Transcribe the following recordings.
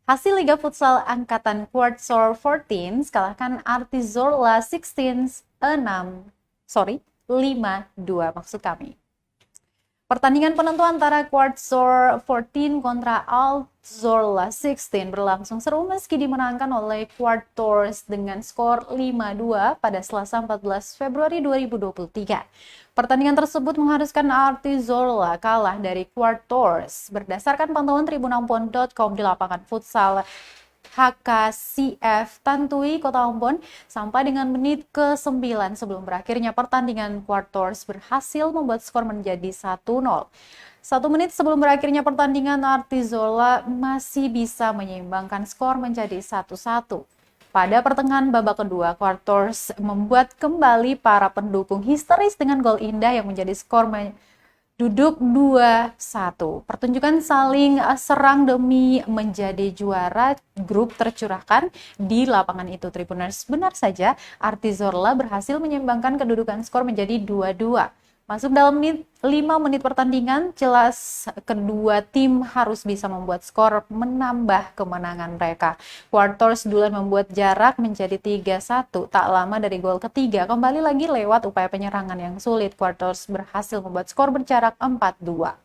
Hasil Liga Futsal Angkatan Quartzor 14 kalahkan Artizorla 5-2 maksud kami. Pertandingan penentu antara Quartzor 14 kontra Artizorla 16 berlangsung seru meski dimenangkan oleh Quartzors dengan skor 5-2 pada Selasa 14 Februari 2023. Pertandingan tersebut mengharuskan Artizorla kalah dari Quartzors. Berdasarkan pantauan tribunampon.com di lapangan futsal HKCF Tantui, Kota Ambon, sampai dengan menit ke-9 sebelum berakhirnya pertandingan, Quartzors berhasil membuat skor menjadi 1-0. 1 menit sebelum berakhirnya pertandingan, Artizorla masih bisa menyeimbangkan skor menjadi 1-1. Pada pertengahan babak kedua, Quartzors membuat kembali para pendukung histeris dengan gol indah yang menjadi skor duduk 2-1. Pertunjukan saling serang demi menjadi juara grup tercurahkan di lapangan itu, Tribuners. Benar saja, Artizorla berhasil menyeimbangkan kedudukan skor menjadi 2-2. Masuk dalam 5 menit pertandingan, jelas kedua tim harus bisa membuat skor menambah kemenangan mereka. Quartzors duluan membuat jarak menjadi 3-1. Tak lama dari gol ketiga, kembali lagi lewat upaya penyerangan yang sulit, Quartzors berhasil membuat skor berjarak 4-2.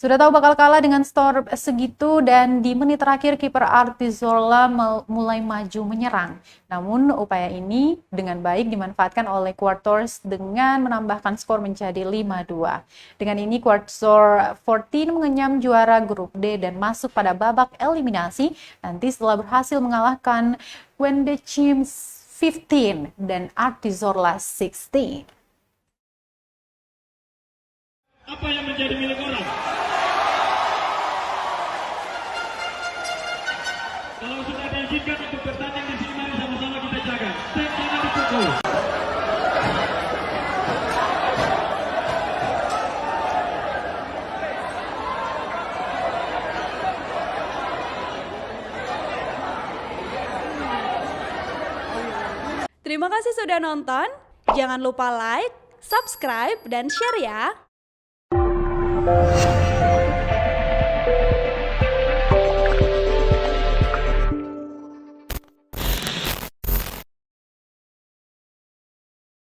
Sudah tahu bakal kalah dengan skor segitu dan di menit terakhir kiper Artizorla mulai maju menyerang. Namun upaya ini dengan baik dimanfaatkan oleh Quartzors dengan menambahkan skor menjadi 5-2. Dengan ini Quartzor 14 mengenyam juara grup D dan masuk pada babak eliminasi nanti setelah berhasil mengalahkan Wendechim 15 dan Artizorla 16. Apa yang menjadi milik orang? Kalau sudah diizinkan untuk bertanding di sini, mari sama-sama kita jaga. Jangan dipukul. Terima kasih sudah nonton. Jangan lupa like, subscribe, dan share ya.